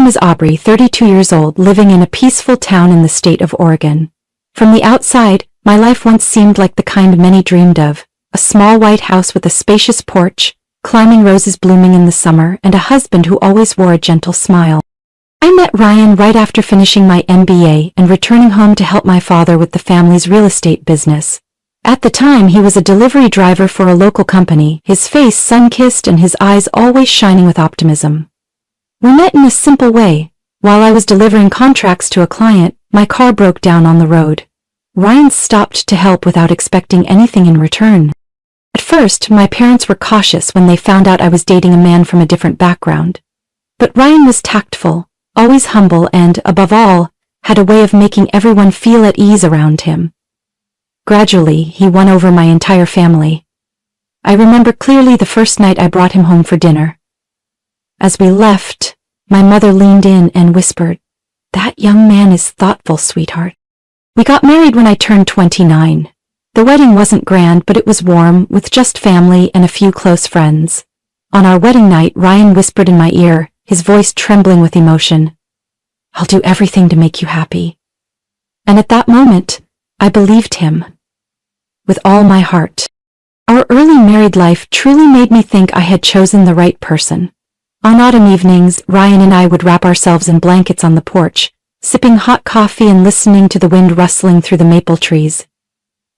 name is Aubrey, 32 years old, living in a peaceful town in the state of Oregon. From the outside, my life once seemed like the kind many dreamed of, a small white house with a spacious porch, climbing roses blooming in the summer, and a husband who always wore a gentle smile. I met Ryan right after finishing my MBA and returning home to help my father with the family's real estate business. At the time, he was a delivery driver for a local company, his face sun-kissed and his eyes always shining with optimism. We met in a simple way. While I was delivering contracts to a client, my car broke down on the road. Ryan stopped to help without expecting anything in return. At first, my parents were cautious when they found out I was dating a man from a different background. But Ryan was tactful, always humble, and, above all, had a way of making everyone feel at ease around him. Gradually, he won over my entire family. I remember clearly the first night I brought him home for dinner. As we left, my mother leaned in and whispered, "That young man is thoughtful, sweetheart." We got married when I turned 29. The wedding wasn't grand, but it was warm, with just family and a few close friends. On our wedding night, Ryan whispered in my ear, his voice trembling with emotion, "I'll do everything to make you happy." And at that moment, I believed him. With all my heart. Our early married life truly made me think I had chosen the right person. On autumn evenings, Ryan and I would wrap ourselves in blankets on the porch, sipping hot coffee and listening to the wind rustling through the maple trees.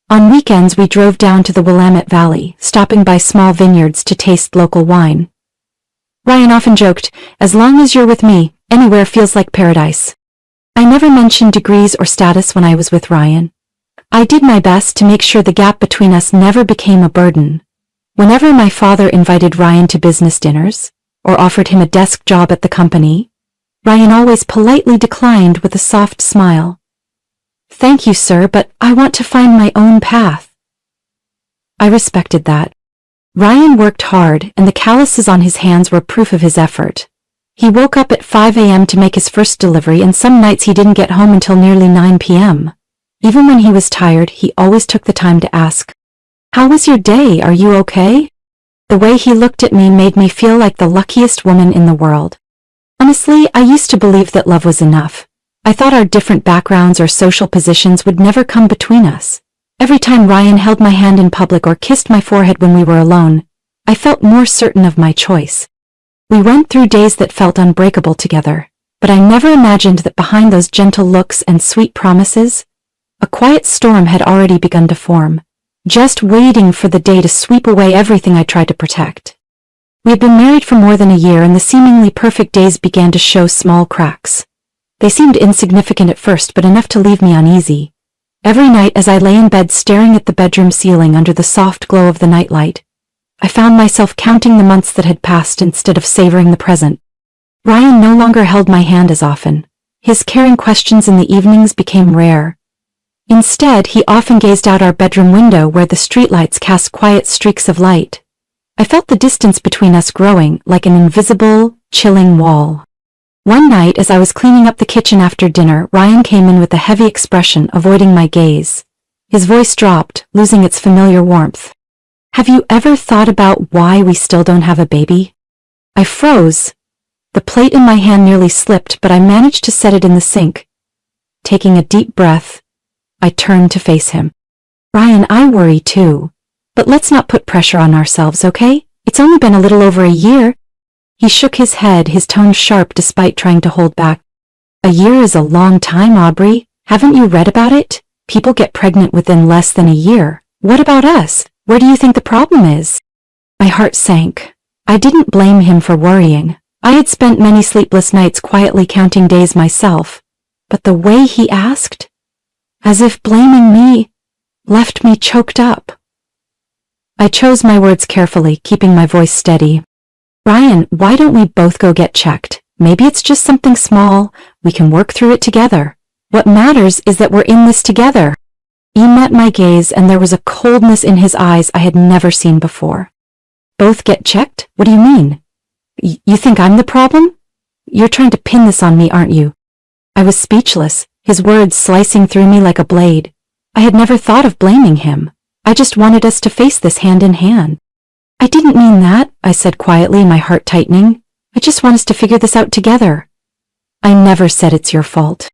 On weekends, we drove down to the Willamette Valley, stopping by small vineyards to taste local wine. Ryan often joked, "As long as you're with me, anywhere feels like paradise." I never mentioned degrees or status when I was with Ryan. I did my best to make sure the gap between us never became a burden. Whenever my father invited Ryan to business dinners, or offered him a desk job at the company, Ryan always politely declined with a soft smile. "Thank you, sir, but I want to find my own path." I respected that. Ryan worked hard, and the calluses on his hands were proof of his effort. He woke up at 5 a.m. to make his first delivery, and some nights he didn't get home until nearly 9 p.m. Even when he was tired, he always took the time to ask, "How was your day? Are you okay?" The way he looked at me made me feel like the luckiest woman in the world. Honestly, I used to believe that love was enough. I thought our different backgrounds or social positions would never come between us. Every time Ryan held my hand in public or kissed my forehead when we were alone, I felt more certain of my choice. We went through days that felt unbreakable together, but I never imagined that behind those gentle looks and sweet promises, a quiet storm had already begun to form, just waiting for the day to sweep away everything I tried to protect. We had been married for more than a year, and the seemingly perfect days began to show small cracks. They seemed insignificant at first, but enough to leave me uneasy. Every night as I lay in bed staring at the bedroom ceiling under the soft glow of the nightlight, I found myself counting the months that had passed instead of savoring the present. Ryan no longer held my hand as often. His caring questions in the evenings became rare. Instead, he often gazed out our bedroom window where the streetlights cast quiet streaks of light. I felt the distance between us growing, like an invisible, chilling wall. One night, as I was cleaning up the kitchen after dinner, Ryan came in with a heavy expression, avoiding my gaze. His voice dropped, losing its familiar warmth. "Have you ever thought about why we still don't have a baby?" I froze. The plate in my hand nearly slipped, but I managed to set it in the sink. Taking a deep breath, I turned to face him. "Ryan, I worry too. But let's not put pressure on ourselves, okay? It's only been a little over a year." He shook his head, his tone sharp despite trying to hold back. "A year is a long time, Aubrey. Haven't you read about it? People get pregnant within less than a year. What about us? Where do you think the problem is?" My heart sank. I didn't blame him for worrying. I had spent many sleepless nights quietly counting days myself. But the way he asked, as if blaming me, left me choked up. I chose my words carefully, keeping my voice steady. "Ryan, why don't we both go get checked? Maybe it's just something small. We can work through it together. What matters is that we're in this together." He met my gaze, and there was a coldness in his eyes I had never seen before. "Both get checked? What do you mean? You think I'm the problem? You're trying to pin this on me, aren't you?" I was speechless, his words slicing through me like a blade. I had never thought of blaming him. I just wanted us to face this hand in hand. "I didn't mean that," I said quietly, my heart tightening. "I just want us to figure this out together." I never said it's your fault.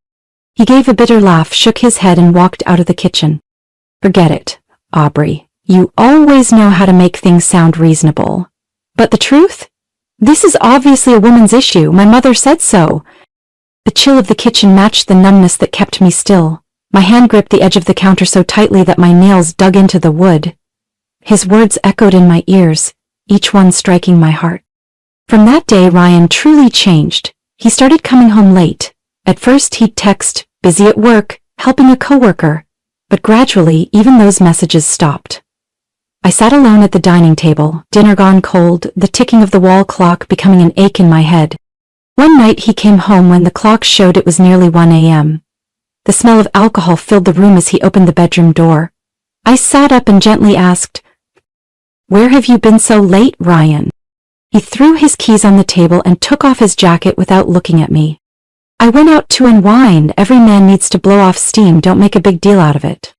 He gave a bitter laugh, shook his head, and walked out of the kitchen. Forget it, Aubrey. You always know how to make things sound reasonable. But the truth? This is obviously a woman's issue. My mother said so. The chill of the kitchen matched the numbness that kept me still. My hand gripped the edge of the counter so tightly that my nails dug into the wood. His words echoed in my ears, each one striking my heart. From that day, Ryan truly changed. He started coming home late. At first he'd text, busy at work, helping a coworker, but gradually even those messages stopped. I sat alone at the dining table, dinner gone cold, the ticking of the wall clock becoming an ache in my head. One night he came home when the clock showed it was nearly 1 a.m. The smell of alcohol filled the room as he opened the bedroom door. I sat up and gently asked, "Where have you been so late, Ryan?" He threw his keys on the table and took off his jacket without looking at me. "I went out to unwind. Every man needs to blow off steam. Don't make a big deal out of it."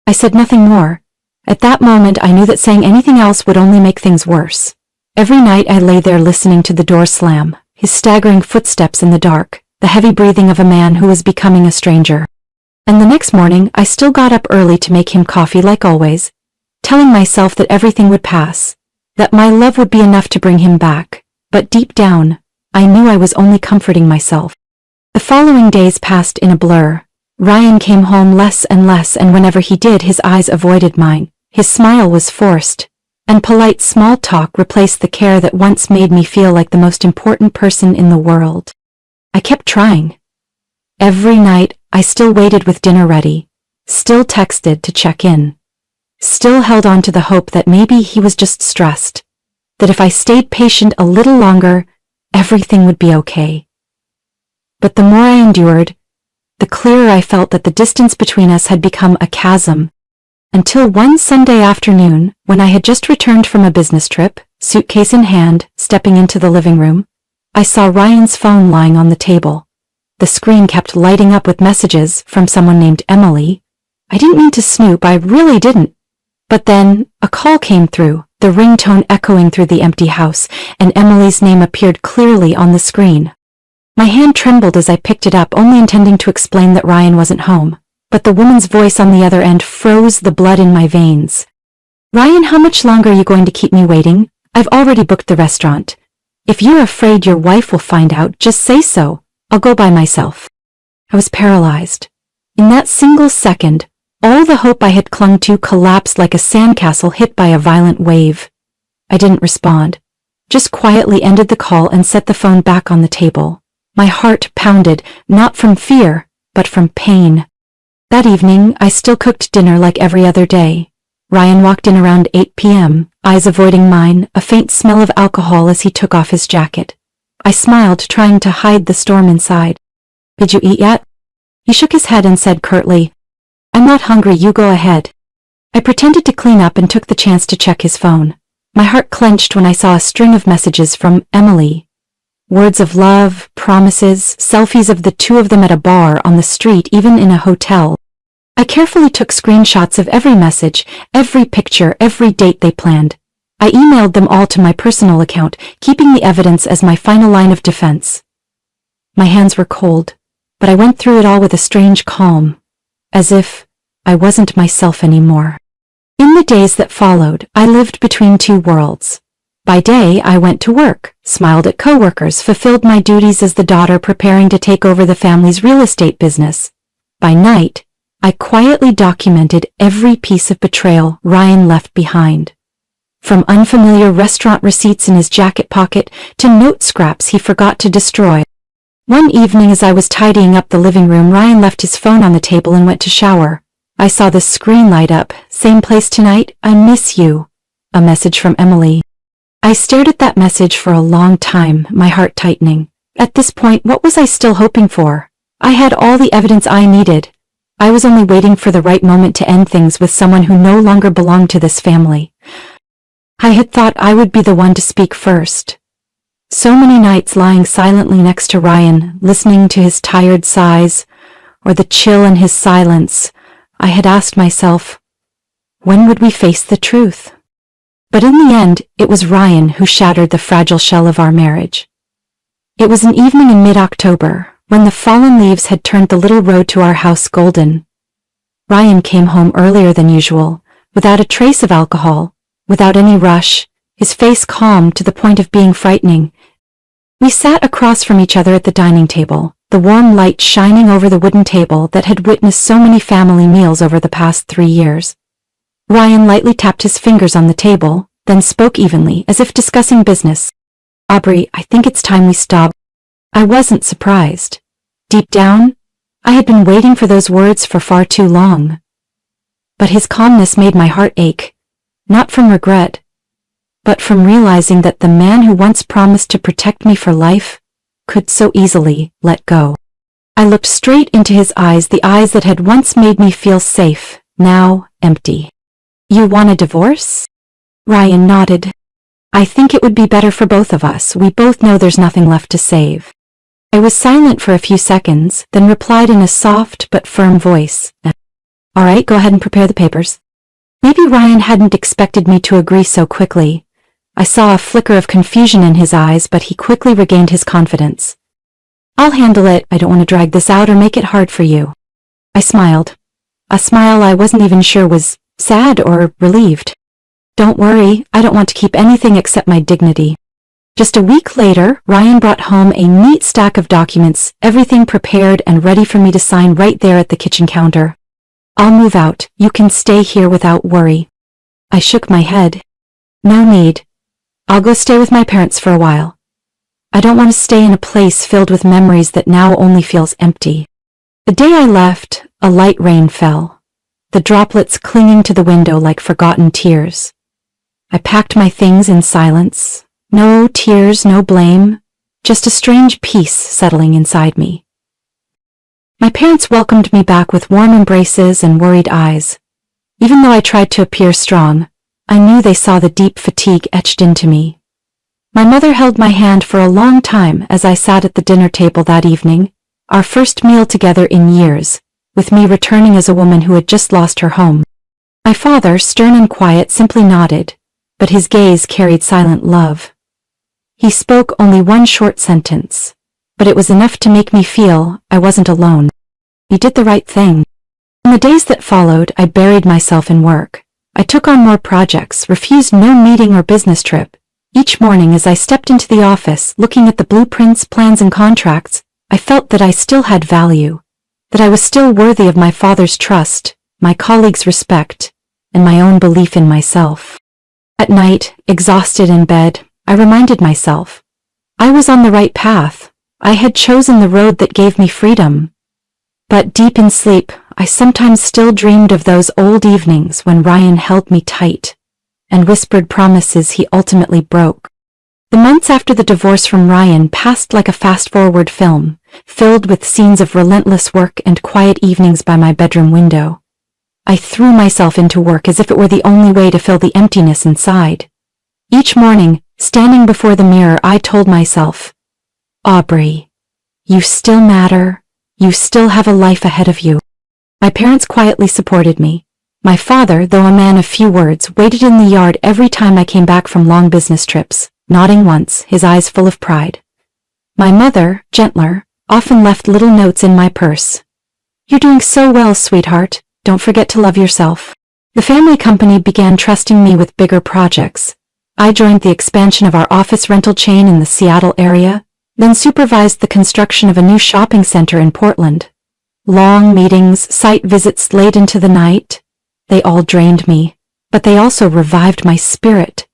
I said nothing more. At that moment I knew that saying anything else would only make things worse. Every night I lay there listening to the door slam, his staggering footsteps in the dark, the heavy breathing of a man who was becoming a stranger. And the next morning I still got up early to make him coffee like always, telling myself that everything would pass, that my love would be enough to bring him back. But deep down, I knew I was only comforting myself. The following days passed in a blur. Ryan came home less and less, and whenever he did, his eyes avoided mine. His smile was forced, and polite small talk replaced the care that once made me feel like the most important person in the world. I kept trying. Every night, I still waited with dinner ready, still texted to check in, still held on to the hope that maybe he was just stressed, that if I stayed patient a little longer, everything would be okay. But the more I endured, the clearer I felt that the distance between us had become a chasm. Until one Sunday afternoon, when I had just returned from a business trip, suitcase in hand, stepping into the living room, I saw Ryan's phone lying on the table. The screen kept lighting up with messages from someone named Emily. I didn't mean to snoop, I really didn't. But then, a call came through, the ringtone echoing through the empty house, and Emily's name appeared clearly on the screen. My hand trembled as I picked it up, only intending to explain that Ryan wasn't home. But the woman's voice on the other end froze the blood in my veins. "Ryan, how much longer are you going to keep me waiting? I've already booked the restaurant. If you're afraid your wife will find out, just say so. I'll go by myself." I was paralyzed. In that single second, all the hope I had clung to collapsed like a sandcastle hit by a violent wave. I didn't respond, just quietly ended the call and set the phone back on the table. My heart pounded, not from fear, but from pain. That evening, I still cooked dinner like every other day. Ryan walked in around 8 p.m., eyes avoiding mine, a faint smell of alcohol as he took off his jacket. I smiled, trying to hide the storm inside. "Did you eat yet?" He shook his head and said curtly, "I'm not hungry, you go ahead." I pretended to clean up and took the chance to check his phone. My heart clenched when I saw a string of messages from Emily. Words of love, promises, selfies of the two of them at a bar, on the street, even in a hotel. I carefully took screenshots of every message, every picture, every date they planned. I emailed them all to my personal account, keeping the evidence as my final line of defense. My hands were cold, but I went through it all with a strange calm, as if I wasn't myself anymore. In the days that followed, I lived between two worlds. By day, I went to work, smiled at coworkers, fulfilled my duties as the daughter preparing to take over the family's real estate business. By night, I quietly documented every piece of betrayal Ryan left behind. From unfamiliar restaurant receipts in his jacket pocket to note scraps he forgot to destroy. One evening as I was tidying up the living room, Ryan left his phone on the table and went to shower. I saw the screen light up. "Same place tonight, I miss you." A message from Emily. I stared at that message for a long time, my heart tightening. At this point, what was I still hoping for? I had all the evidence I needed. I was only waiting for the right moment to end things with someone who no longer belonged to this family. I had thought I would be the one to speak first. So many nights lying silently next to Ryan, listening to his tired sighs, or the chill in his silence, I had asked myself, when would we face the truth? But in the end, it was Ryan who shattered the fragile shell of our marriage. It was an evening in mid-October. when the fallen leaves had turned the little road to our house golden. Ryan came home earlier than usual, without a trace of alcohol, without any rush, his face calm to the point of being frightening. We sat across from each other at the dining table, the warm light shining over the wooden table that had witnessed so many family meals over the past 3 years. Ryan lightly tapped his fingers on the table, then spoke evenly, as if discussing business. "Aubrey, I think it's time we stop." I wasn't surprised. Deep down, I had been waiting for those words for far too long. But his calmness made my heart ache, not from regret, but from realizing that the man who once promised to protect me for life could so easily let go. I looked straight into his eyes, the eyes that had once made me feel safe, now empty. "You want a divorce?" Ryan nodded. "I think it would be better for both of us. We both know there's nothing left to save." I was silent for a few seconds, then replied in a soft but firm voice. "All right, go ahead and prepare the papers." Maybe Ryan hadn't expected me to agree so quickly. I saw a flicker of confusion in his eyes, but he quickly regained his confidence. "I'll handle it. I don't want to drag this out or make it hard for you." I smiled. A smile I wasn't even sure was sad or relieved. "Don't worry, I don't want to keep anything except my dignity." Just a week later, Ryan brought home a neat stack of documents, everything prepared and ready for me to sign right there at the kitchen counter. "I'll move out. You can stay here without worry." I shook my head. "No need. I'll go stay with my parents for a while. I don't want to stay in a place filled with memories that now only feels empty." The day I left, a light rain fell, the droplets clinging to the window like forgotten tears. I packed my things in silence. No tears, no blame, just a strange peace settling inside me. My parents welcomed me back with warm embraces and worried eyes. Even though I tried to appear strong, I knew they saw the deep fatigue etched into me. My mother held my hand for a long time as I sat at the dinner table that evening, our first meal together in years, with me returning as a woman who had just lost her home. My father, stern and quiet, simply nodded, but his gaze carried silent love. He spoke only one short sentence, but it was enough to make me feel I wasn't alone. "You did the right thing." In the days that followed, I buried myself in work. I took on more projects, refused no meeting or business trip. Each morning as I stepped into the office, looking at the blueprints, plans, and contracts, I felt that I still had value, that I was still worthy of my father's trust, my colleagues' respect, and my own belief in myself. At night, exhausted in bed, I reminded myself, I was on the right path. I had chosen the road that gave me freedom. But deep in sleep, I sometimes still dreamed of those old evenings when Ryan held me tight and whispered promises he ultimately broke. The months after the divorce from Ryan passed like a fast-forward film, filled with scenes of relentless work and quiet evenings by my bedroom window. I threw myself into work as if it were the only way to fill the emptiness inside. Each morning, standing before the mirror, I told myself, "Aubrey, you still matter. You still have a life ahead of you." My parents quietly supported me. My father, though a man of few words, waited in the yard every time I came back from long business trips, nodding once, his eyes full of pride. My mother, gentler, often left little notes in my purse. "You're doing so well, sweetheart. Don't forget to love yourself." The family company began trusting me with bigger projects. I joined the expansion of our office rental chain in the Seattle area, then supervised the construction of a new shopping center in Portland. Long meetings, site visits late into the night. They all drained me, but they also revived my spirit.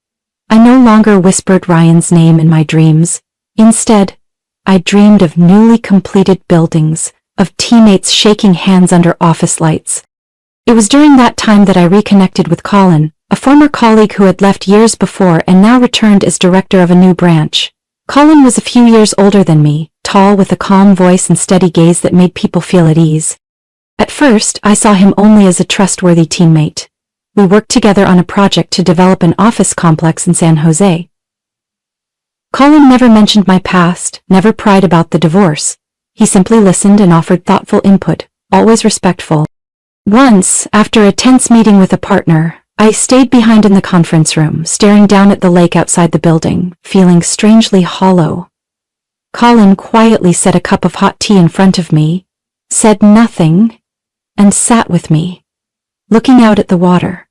I no longer whispered Ryan's name in my dreams. Instead, I dreamed of newly completed buildings, of teammates shaking hands under office lights. It was during that time that I reconnected with Colin, a former colleague who had left years before and now returned as director of a new branch. Colin was a few years older than me, tall with a calm voice and steady gaze that made people feel at ease. At first, I saw him only as a trustworthy teammate. We worked together on a project to develop an office complex in San Jose. Colin never mentioned my past, never pried about the divorce. He simply listened and offered thoughtful input, always respectful. Once, after a tense meeting with a partner, I stayed behind in the conference room, staring down at the lake outside the building, feeling strangely hollow. Colin quietly set a cup of hot tea in front of me, said nothing, and sat with me, looking out at the water.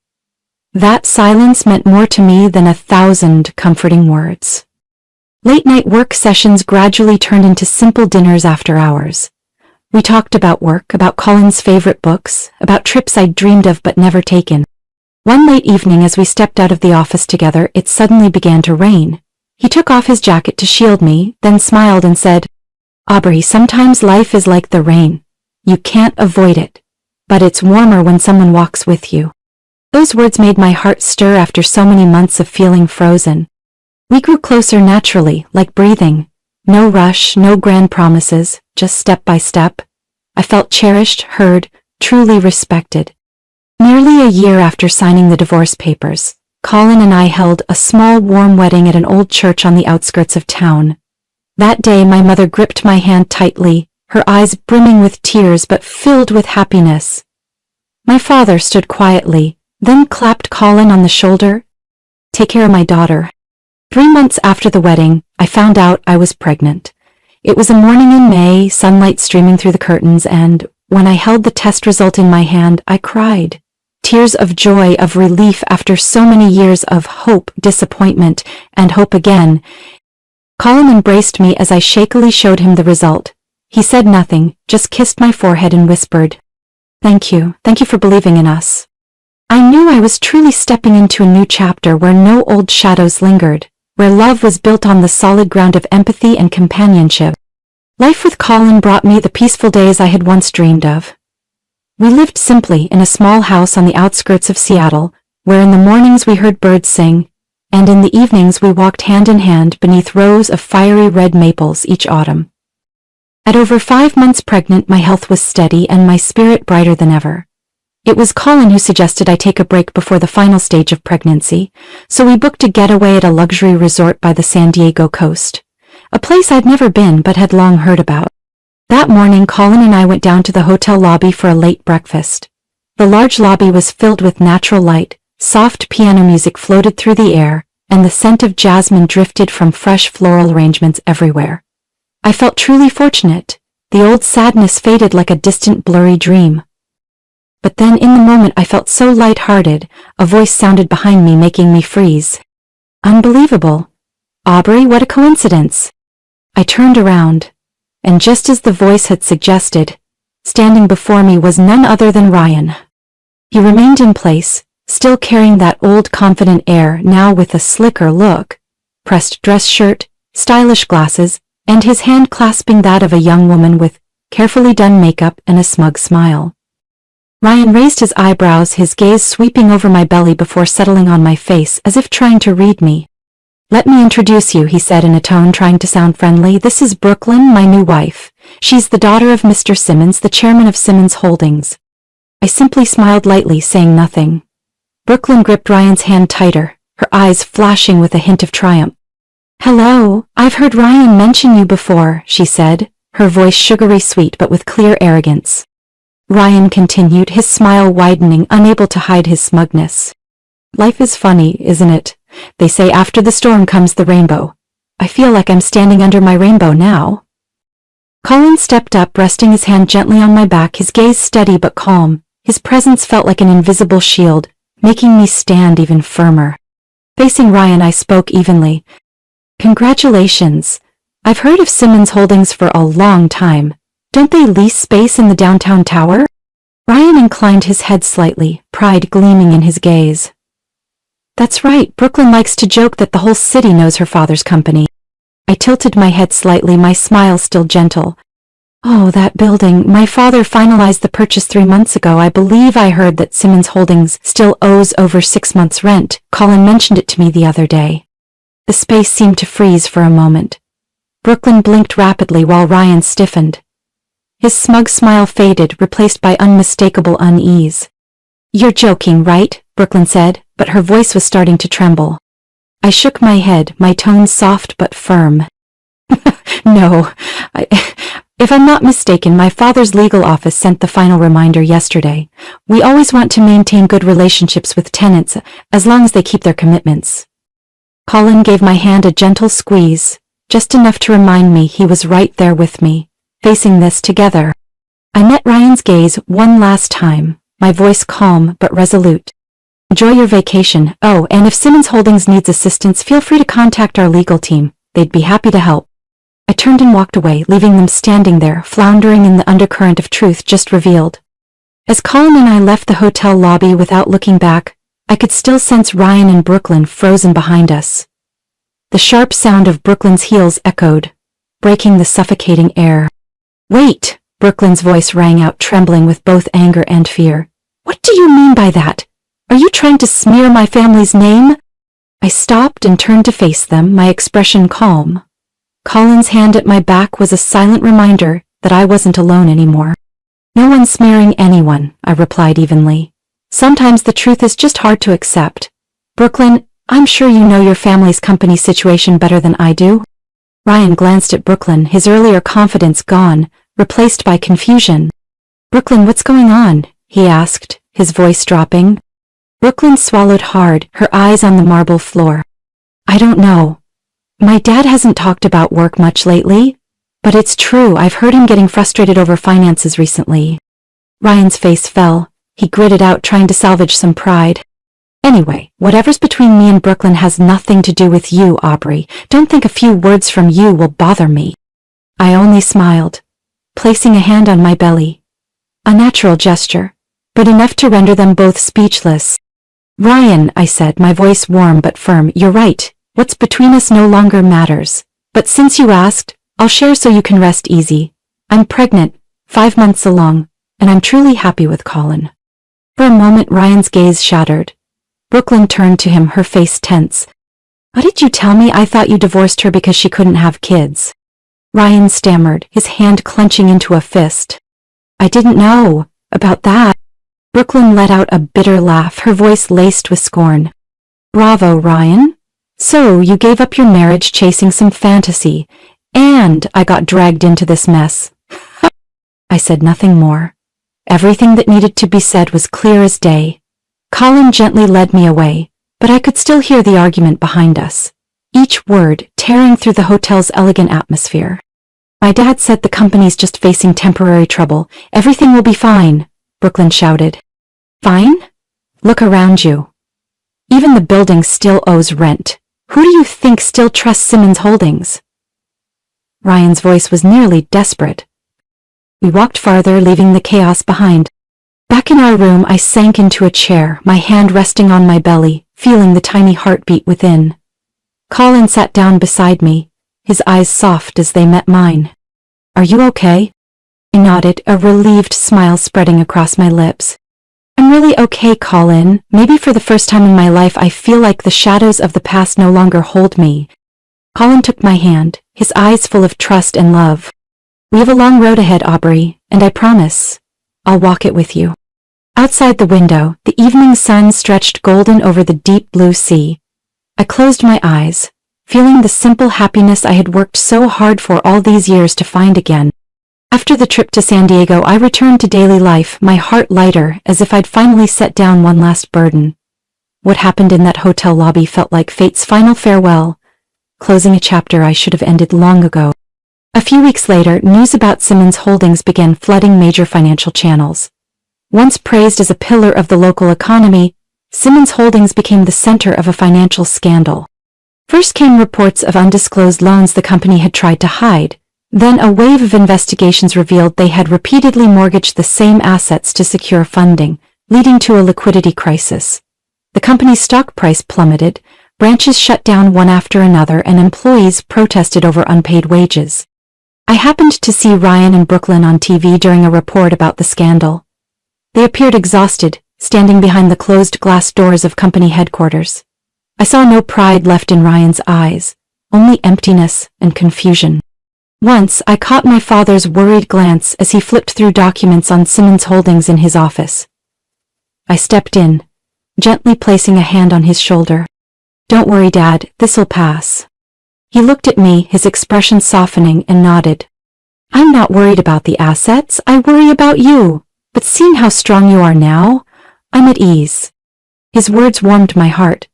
That silence meant more to me than 1,000 comforting words. Late-night work sessions gradually turned into simple dinners after hours. We talked about work, about Colin's favorite books, about trips I'd dreamed of but never taken. One late evening as we stepped out of the office together, it suddenly began to rain. He took off his jacket to shield me, then smiled and said, "Aubrey, sometimes life is like the rain. You can't avoid it. But it's warmer when someone walks with you." Those words made my heart stir after so many months of feeling frozen. We grew closer naturally, like breathing. No rush, no grand promises, just step by step. I felt cherished, heard, truly respected. Nearly a year after signing the divorce papers, Colin and I held a small warm wedding at an old church on the outskirts of town. That day my mother gripped my hand tightly, her eyes brimming with tears but filled with happiness. My father stood quietly, then clapped Colin on the shoulder. "Take care of my daughter." 3 months after the wedding, I found out I was pregnant. It was a morning in May, sunlight streaming through the curtains, and when I held the test result in my hand, I cried. Tears of joy, of relief after so many years of hope, disappointment, and hope again. Colin embraced me as I shakily showed him the result. He said nothing, just kissed my forehead and whispered, Thank you for believing in us." I knew I was truly stepping into a new chapter where no old shadows lingered, where love was built on the solid ground of empathy and companionship. Life with Colin brought me the peaceful days I had once dreamed of. We lived simply in a small house on the outskirts of Seattle, where in the mornings we heard birds sing, and in the evenings we walked hand in hand beneath rows of fiery red maples each autumn. At over 5 months pregnant, my health was steady and my spirit brighter than ever. It was Colin who suggested I take a break before the final stage of pregnancy, so we booked a getaway at a luxury resort by the San Diego coast, a place I'd never been but had long heard about. That morning, Colin and I went down to the hotel lobby for a late breakfast. The large lobby was filled with natural light, soft piano music floated through the air, and the scent of jasmine drifted from fresh floral arrangements everywhere. I felt truly fortunate. The old sadness faded like a distant blurry dream. But then in the moment I felt so light-hearted, a voice sounded behind me making me freeze. "Unbelievable. Aubrey, what a coincidence." I turned around, and just as the voice had suggested, standing before me was none other than Ryan. He remained in place, still carrying that old confident air, now with a slicker look, pressed dress shirt, stylish glasses, and his hand clasping that of a young woman with carefully done makeup and a smug smile. Ryan raised his eyebrows, his gaze sweeping over my belly before settling on my face as if trying to read me. "Let me introduce you," he said in a tone trying to sound friendly. "This is Brooklyn, my new wife. She's the daughter of Mr. Simmons, the chairman of Simmons Holdings." I simply smiled lightly, saying nothing. Brooklyn gripped Ryan's hand tighter, her eyes flashing with a hint of triumph. "Hello, I've heard Ryan mention you before," she said, her voice sugary sweet but with clear arrogance. Ryan continued, his smile widening, unable to hide his smugness. "Life is funny, isn't it? They say after the storm comes the rainbow. I feel like I'm standing under my rainbow now." Colin stepped up, resting his hand gently on my back, his gaze steady but calm. His presence felt like an invisible shield, making me stand even firmer. Facing Ryan, I spoke evenly. "Congratulations. I've heard of Simmons Holdings for a long time. Don't they lease space in the downtown tower?" Ryan inclined his head slightly, pride gleaming in his gaze. "That's right, Brooklyn likes to joke that the whole city knows her father's company." I tilted my head slightly, my smile still gentle. "Oh, that building. My father finalized the purchase 3 months ago. I believe I heard that Simmons Holdings still owes over 6 months' rent. Colin mentioned it to me the other day." The space seemed to freeze for a moment. Brooklyn blinked rapidly while Ryan stiffened. His smug smile faded, replaced by unmistakable unease. "You're joking, right?" Brooklyn said, but her voice was starting to tremble. I shook my head, my tone soft but firm. "No, if I'm not mistaken, my father's legal office sent the final reminder yesterday. We always want to maintain good relationships with tenants, as long as they keep their commitments." Colin gave my hand a gentle squeeze. just enough to remind me he was right there with me, facing this together. I met Ryan's gaze one last time, my voice calm but resolute. Enjoy your vacation. Oh, and if Simmons Holdings needs assistance, feel free to contact our legal team. They'd be happy to help. I turned and walked away, leaving them standing there, floundering in the undercurrent of truth just revealed. As Colin and I left the hotel lobby without looking back, I could still sense Ryan and Brooklyn frozen behind us. The sharp sound of Brooklyn's heels echoed, breaking the suffocating air. "Wait!" Brooklyn's voice rang out, trembling with both anger and fear. "What do you mean by that? Are you trying to smear my family's name?" I stopped and turned to face them, my expression calm. Colin's hand at my back was a silent reminder that I wasn't alone anymore. "No one's smearing anyone," I replied evenly. "Sometimes the truth is just hard to accept. Brooklyn, I'm sure you know your family's company situation better than I do." Ryan glanced at Brooklyn, his earlier confidence gone, replaced by confusion. "Brooklyn, what's going on?" he asked, his voice dropping. Brooklyn swallowed hard, her eyes on the marble floor. "I don't know. My dad hasn't talked about work much lately, but it's true, I've heard him getting frustrated over finances recently." Ryan's face fell. He gritted out, trying to salvage some pride. "Anyway, whatever's between me and Brooklyn has nothing to do with you, Aubrey. Don't think a few words from you will bother me." I only smiled, placing a hand on my belly. A natural gesture, but enough to render them both speechless. "Ryan," I said, my voice warm but firm, "you're right. What's between us no longer matters. But since you asked, I'll share so you can rest easy. I'm pregnant, 5 months along, and I'm truly happy with Colin." For a moment Ryan's gaze shattered. Brooklyn turned to him, her face tense. "What did you tell me? I thought you divorced her because she couldn't have kids." Ryan stammered, his hand clenching into a fist. "I didn't know about that." Brooklyn let out a bitter laugh, her voice laced with scorn. "Bravo, Ryan. So you gave up your marriage chasing some fantasy, and I got dragged into this mess." I said nothing more. Everything that needed to be said was clear as day. Colin gently led me away, but I could still hear the argument behind us, each word tearing through the hotel's elegant atmosphere. "My dad said the company's just facing temporary trouble. Everything will be fine," Brooklyn shouted. "Fine? Look around you. Even the building still owes rent. Who do you think still trusts Simmons Holdings?" Ryan's voice was nearly desperate. We walked farther, leaving the chaos behind. Back in our room, I sank into a chair, my hand resting on my belly, feeling the tiny heartbeat within. Colin sat down beside me, his eyes soft as they met mine. "Are you okay?" I nodded, a relieved smile spreading across my lips. "I'm really okay, Colin. Maybe for the first time in my life I feel like the shadows of the past no longer hold me." Colin took my hand, his eyes full of trust and love. "We have a long road ahead, Aubrey, and I promise I'll walk it with you." Outside the window, the evening sun stretched golden over the deep blue sea. I closed my eyes, feeling the simple happiness I had worked so hard for all these years to find again. After the trip to San Diego, I returned to daily life, my heart lighter, as if I'd finally set down one last burden. What happened in that hotel lobby felt like fate's final farewell, closing a chapter I should have ended long ago. A few weeks later, news about Simmons Holdings began flooding major financial channels. Once praised as a pillar of the local economy, Simmons Holdings became the center of a financial scandal. First came reports of undisclosed loans the company had tried to hide. Then a wave of investigations revealed they had repeatedly mortgaged the same assets to secure funding, leading to a liquidity crisis. The company's stock price plummeted, branches shut down one after another, and employees protested over unpaid wages. I happened to see Ryan and Brooklyn on TV during a report about the scandal. They appeared exhausted, standing behind the closed glass doors of company headquarters. I saw no pride left in Ryan's eyes, only emptiness and confusion. Once I caught my father's worried glance as he flipped through documents on Simmons Holdings in his office. I stepped in, gently placing a hand on his shoulder. "Don't worry, Dad, this'll pass." He looked at me, his expression softening, and nodded. "I'm not worried about the assets, I worry about you. But seeing how strong you are now, I'm at ease." His words warmed my heart.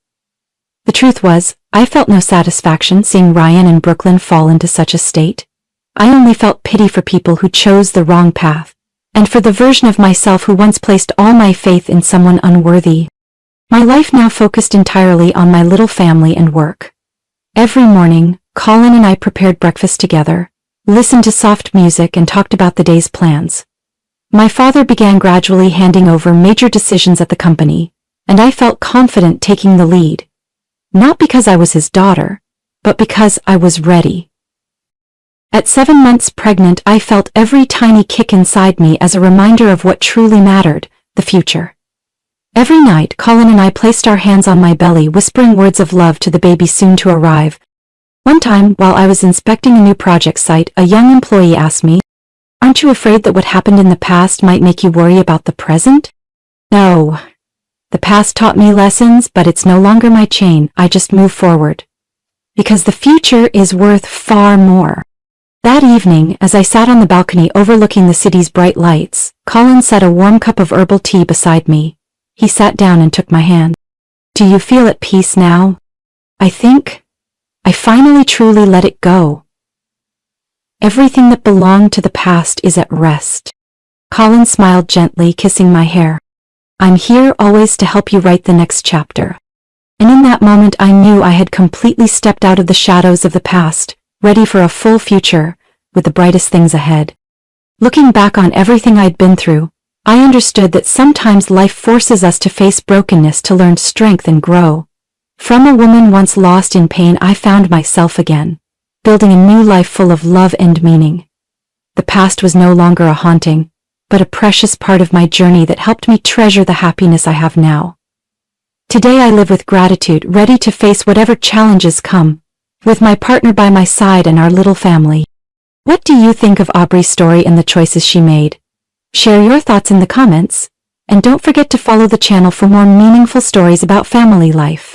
The truth was, I felt no satisfaction seeing Ryan and Brooklyn fall into such a state. I only felt pity for people who chose the wrong path, and for the version of myself who once placed all my faith in someone unworthy. My life now focused entirely on my little family and work. Every morning, Colin and I prepared breakfast together, listened to soft music and talked about the day's plans. My father began gradually handing over major decisions at the company, and I felt confident taking the lead. Not because I was his daughter, but because I was ready. At 7 months pregnant, I felt every tiny kick inside me as a reminder of what truly mattered, the future. Every night, Colin and I placed our hands on my belly, whispering words of love to the baby soon to arrive. One time, while I was inspecting a new project site, a young employee asked me, "Aren't you afraid that what happened in the past might make you worry about the present?" No. The past taught me lessons, but it's no longer my chain. I just move forward. Because the future is worth far more. That evening, as I sat on the balcony overlooking the city's bright lights, Colin set a warm cup of herbal tea beside me. He sat down and took my hand. "Do you feel at peace now?" "I think I finally truly let it go. Everything that belonged to the past is at rest." Colin smiled gently, kissing my hair. "I'm here always to help you write the next chapter." And in that moment I knew I had completely stepped out of the shadows of the past, ready for a full future, with the brightest things ahead. Looking back on everything I'd been through, I understood that sometimes life forces us to face brokenness to learn strength and grow. From a woman once lost in pain, I found myself again, building a new life full of love and meaning. The past was no longer a haunting, but a precious part of my journey that helped me treasure the happiness I have now. Today I live with gratitude, ready to face whatever challenges come, with my partner by my side and our little family. What do you think of Aubrey's story and the choices she made? Share your thoughts in the comments, and don't forget to follow the channel for more meaningful stories about family life.